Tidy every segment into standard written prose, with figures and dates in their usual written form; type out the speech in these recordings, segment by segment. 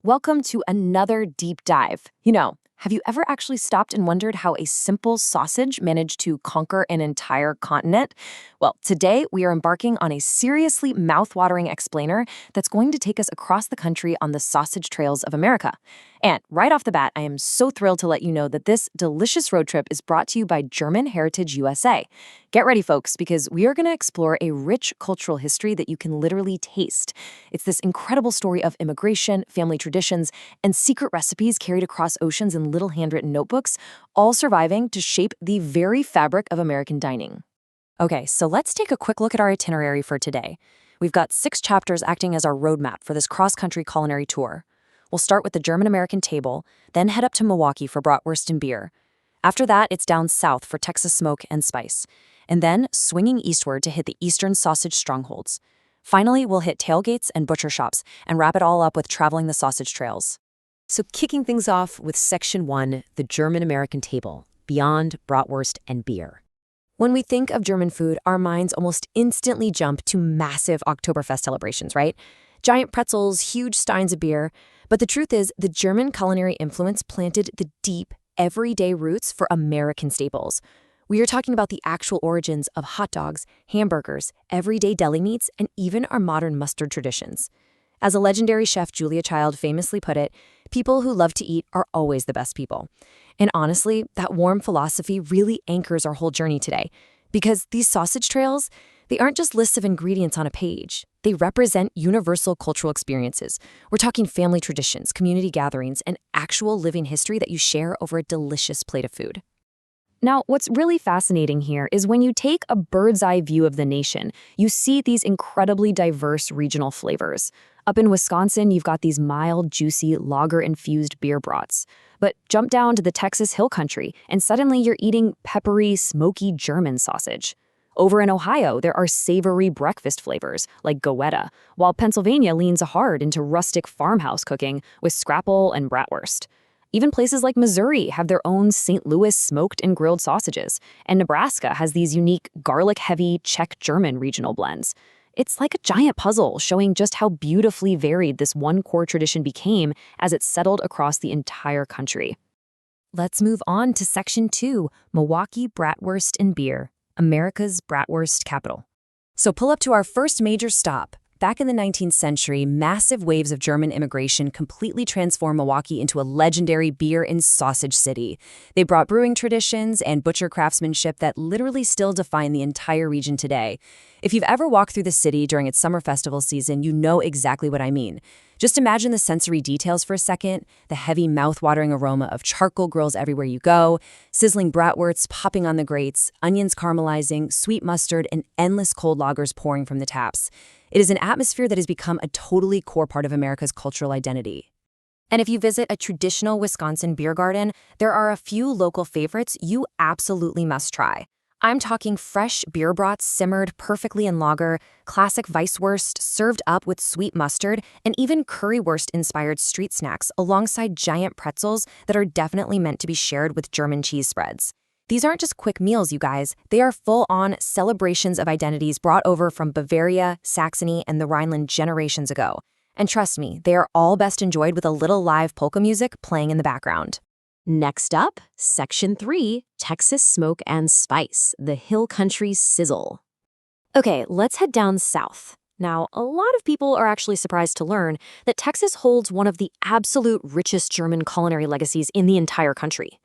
Welcome to another deep dive. Have you ever actually stopped and wondered how a simple sausage managed to conquer an entire continent? Well, today we are embarking on a seriously mouth-watering explainer that's going to take us across the country on the sausage trails of America. And right off the bat, I am so thrilled to let you know that this delicious road trip is brought to you by German Heritage USA. Get ready, folks, because we are going to explore a rich cultural history that you can literally taste. It's this incredible story of immigration, family traditions, and secret recipes carried across oceans in little handwritten notebooks, all surviving to shape the very fabric of American dining. Okay, so let's take a quick look at our itinerary for today. We've got 6 chapters acting as our roadmap for this cross-country culinary tour. We'll start with the German-American table, then head up to Milwaukee for Bratwurst and beer. After that, it's down south for Texas smoke and spice, and then swinging eastward to hit the eastern sausage strongholds. Finally, we'll hit tailgates and butcher shops and wrap it all up with traveling the sausage trails. So kicking things off with Section 1, the German-American table, beyond Bratwurst and beer. When we think of German food, our minds almost instantly jump to massive Oktoberfest celebrations, right? Giant pretzels, huge steins of beer. But the truth is, the German culinary influence planted the deep, everyday roots for American staples. We are talking about the actual origins of hot dogs, hamburgers, everyday deli meats, and even our modern mustard traditions. As a legendary chef Julia Child famously put it, people who love to eat are always the best people. And honestly, that warm philosophy really anchors our whole journey today. Because these sausage trails, they aren't just lists of ingredients on a page. They represent universal cultural experiences. We're talking family traditions, community gatherings, and actual living history that you share over a delicious plate of food. Now, what's really fascinating here is when you take a bird's eye view of the nation, you see these incredibly diverse regional flavors. Up in Wisconsin, you've got these mild, juicy, lager-infused beer brats. But jump down to the Texas Hill Country, and suddenly you're eating peppery, smoky German sausage. Over in Ohio, there are savory breakfast flavors like Goetta, while Pennsylvania leans hard into rustic farmhouse cooking with scrapple and bratwurst. Even places like Missouri have their own St. Louis smoked and grilled sausages, and Nebraska has these unique garlic-heavy Czech-German regional blends. It's like a giant puzzle showing just how beautifully varied this one core tradition became as it settled across the entire country. Let's move on to Section 2, Milwaukee Bratwurst and Beer, America's bratwurst capital. So pull up to our first major stop. Back in the 19th century, massive waves of German immigration completely transformed Milwaukee into a legendary beer and sausage city. They brought brewing traditions and butcher craftsmanship that literally still define the entire region today. If you've ever walked through the city during its summer festival season, you know exactly what I mean. Just imagine the sensory details for a second, the heavy mouth-watering aroma of charcoal grills everywhere you go, sizzling bratwursts popping on the grates, onions caramelizing, sweet mustard, and endless cold lagers pouring from the taps. It is an atmosphere that has become a totally core part of America's cultural identity. And if you visit a traditional Wisconsin beer garden, there are a few local favorites you absolutely must try. I'm talking fresh beer brats simmered perfectly in lager, classic Weisswurst served up with sweet mustard, and even currywurst-inspired street snacks alongside giant pretzels that are definitely meant to be shared with German cheese spreads. These aren't just quick meals, you guys. They are full-on celebrations of identities brought over from Bavaria, Saxony, and the Rhineland generations ago. And trust me, they are all best enjoyed with a little live polka music playing in the background. Next up, Section 3, Texas Smoke and Spice, the Hill Country Sizzle. Okay, let's head down south. Now, a lot of people are actually surprised to learn that Texas holds one of the absolute richest German culinary legacies in the entire country.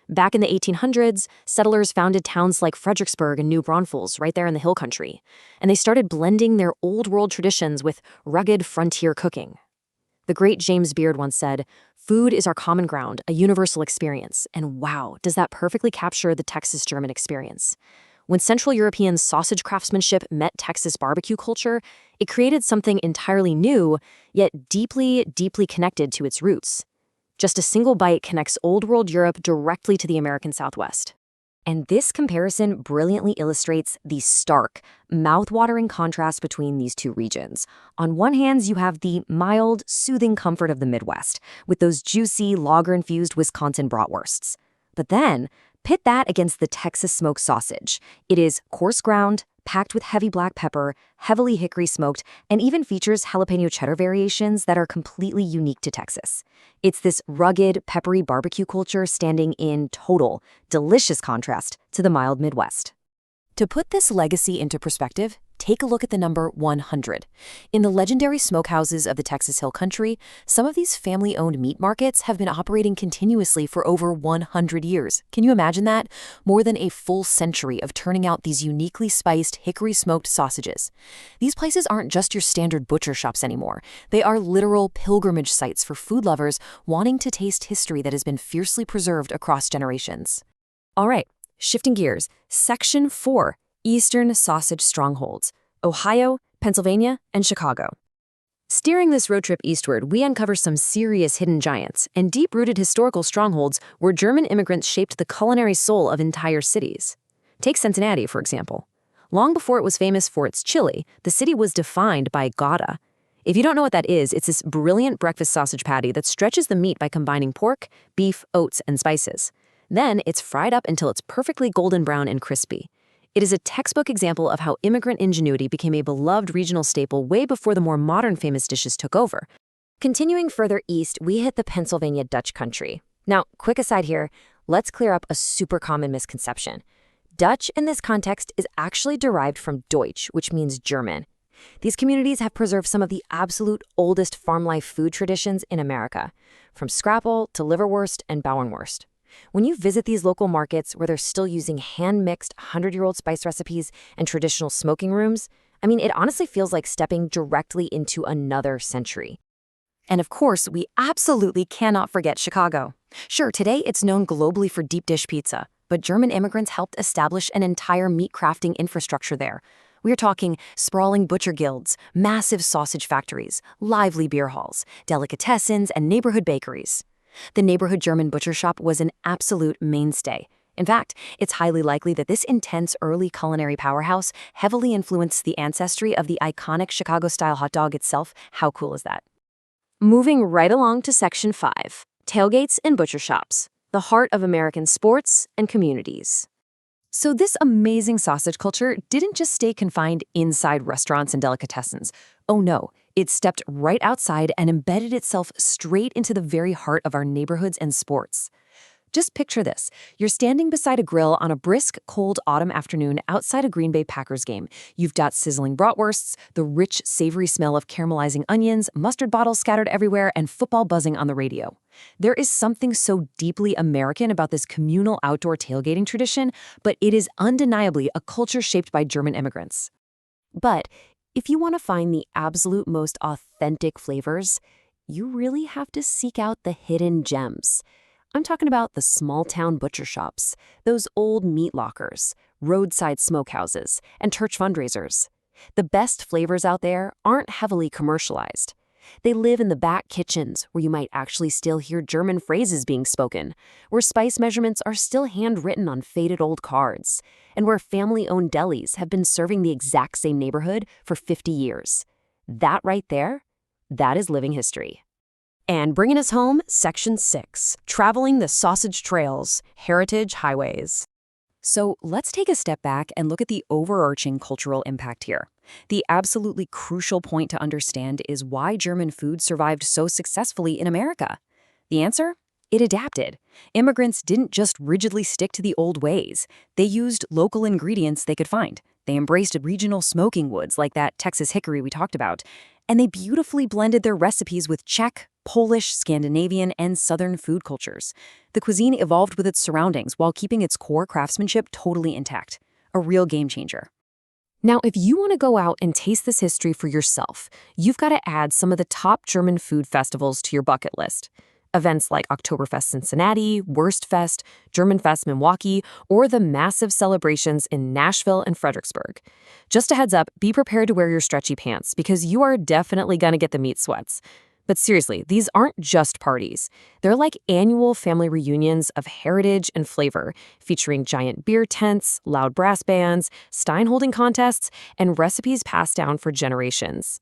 Back in the 1800s, settlers founded towns like Fredericksburg and New Braunfels right there in the Hill Country, and they started blending their old-world traditions with rugged frontier cooking. The great James Beard once said, "Food is our common ground, a universal experience." And wow, does that perfectly capture the Texas-German experience. When Central European sausage craftsmanship met Texas barbecue culture, it created something entirely new, yet deeply, deeply connected to its roots. Just a single bite connects old-world Europe directly to the American Southwest. And this comparison brilliantly illustrates the stark, mouth-watering contrast between these two regions. On one hand, you have the mild, soothing comfort of the Midwest, with those juicy, lager-infused Wisconsin bratwursts. But then, pit that against the Texas smoked sausage. It is coarse ground, packed with heavy black pepper, heavily hickory smoked, and even features jalapeño-cheddar variations that are completely unique to Texas. It's this rugged, peppery barbecue culture standing in total, delicious contrast to the mild Midwest. To put this legacy into perspective, take a look at the number 100. In the legendary smokehouses of the Texas Hill Country, some of these family-owned meat markets have been operating continuously for over 100 years. Can you imagine that? More than a full century of turning out these uniquely spiced hickory-smoked sausages. These places aren't just your standard butcher shops anymore. They are literal pilgrimage sites for food lovers wanting to taste history that has been fiercely preserved across generations. All right, shifting gears. Section 4. Eastern sausage strongholds, Ohio, Pennsylvania, and Chicago. Steering this road trip eastward, we uncover some serious hidden giants and deep-rooted historical strongholds where German immigrants shaped the culinary soul of entire cities. Take Cincinnati, for example. Long before it was famous for its chili, the city was defined by Goetta. If you don't know what that is, it's this brilliant breakfast sausage patty that stretches the meat by combining pork, beef, oats, and spices. Then it's fried up until it's perfectly golden brown and crispy. It is a textbook example of how immigrant ingenuity became a beloved regional staple way before the more modern famous dishes took over. Continuing further east, we hit the Pennsylvania Dutch country. Now, quick aside here, let's clear up a super common misconception. Dutch in this context is actually derived from Deutsch, which means German. These communities have preserved some of the absolute oldest farm life food traditions in America, from scrapple to liverwurst and Bauernwurst. When you visit these local markets where they're still using hand-mixed 100-year-old spice recipes and traditional smoking rooms, it honestly feels like stepping directly into another century. And of course, we absolutely cannot forget Chicago. Sure, today it's known globally for deep dish pizza, but German immigrants helped establish an entire meat crafting infrastructure there. We're talking sprawling butcher guilds, massive sausage factories, lively beer halls, delicatessens, and neighborhood bakeries. The neighborhood German butcher shop was an absolute mainstay. In fact, it's highly likely that this intense early culinary powerhouse heavily influenced the ancestry of the iconic Chicago-style hot dog itself. How cool is that? Moving right along to Section 5, tailgates and butcher shops, the heart of American sports and communities. So this amazing sausage culture didn't just stay confined inside restaurants and delicatessens. Oh no, it stepped right outside and embedded itself straight into the very heart of our neighborhoods and sports. Just picture this. You're standing beside a grill on a brisk, cold autumn afternoon outside a Green Bay Packers game. You've got sizzling bratwursts, the rich, savory smell of caramelizing onions, mustard bottles scattered everywhere, and football buzzing on the radio. There is something so deeply American about this communal outdoor tailgating tradition, but it is undeniably a culture shaped by German immigrants. But if you want to find the absolute most authentic flavors, you really have to seek out the hidden gems. I'm talking about the small-town butcher shops, those old meat lockers, roadside smokehouses, and church fundraisers. The best flavors out there aren't heavily commercialized. They live in the back kitchens, where you might actually still hear German phrases being spoken, where spice measurements are still handwritten on faded old cards, and where family-owned delis have been serving the exact same neighborhood for 50 years. That right there, that is living history. And bringing us home, Section 6, traveling the sausage trails, heritage highways. So let's take a step back and look at the overarching cultural impact here. The absolutely crucial point to understand is why German food survived so successfully in America. The answer? It adapted. Immigrants didn't just rigidly stick to the old ways. They used local ingredients they could find. They embraced regional smoking woods like that Texas hickory we talked about. And they beautifully blended their recipes with Czech, Polish, Scandinavian, and Southern food cultures. The cuisine evolved with its surroundings while keeping its core craftsmanship totally intact. A real game changer. Now, if you want to go out and taste this history for yourself, you've got to add some of the top German food festivals to your bucket list. Events like Oktoberfest Cincinnati, Wurstfest, Germanfest Milwaukee, or the massive celebrations in Nashville and Fredericksburg. Just a heads up, be prepared to wear your stretchy pants because you are definitely going to get the meat sweats. But seriously, these aren't just parties. They're like annual family reunions of heritage and flavor, featuring giant beer tents, loud brass bands, stein-holding contests, and recipes passed down for generations.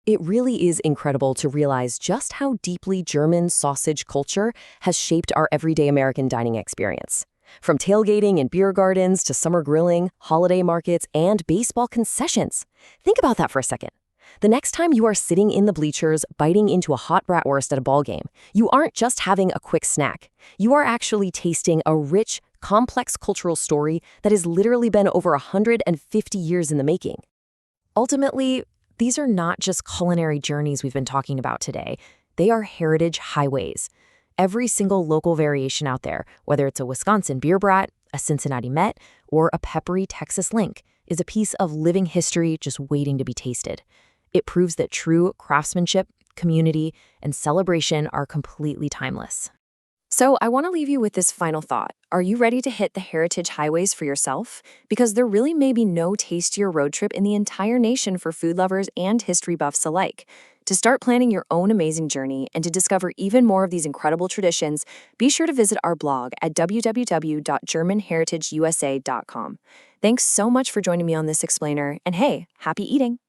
It really is incredible to realize just how deeply German sausage culture has shaped our everyday American dining experience. From tailgating in beer gardens to summer grilling, holiday markets, and baseball concessions. Think about that for a second. The next time you are sitting in the bleachers biting into a hot bratwurst at a ball game, you aren't just having a quick snack. You are actually tasting a rich, complex cultural story that has literally been over 150 years in the making. Ultimately, these are not just culinary journeys we've been talking about today. They are heritage highways. Every single local variation out there, whether it's a Wisconsin beer brat, a Cincinnati Met, or a peppery Texas link, is a piece of living history just waiting to be tasted. It proves that true craftsmanship, community, and celebration are completely timeless. So I want to leave you with this final thought. Are you ready to hit the heritage highways for yourself? Because there really may be no tastier road trip in the entire nation for food lovers and history buffs alike. To start planning your own amazing journey and to discover even more of these incredible traditions, be sure to visit our blog at www.germanheritageusa.com. Thanks so much for joining me on this explainer, and hey, happy eating!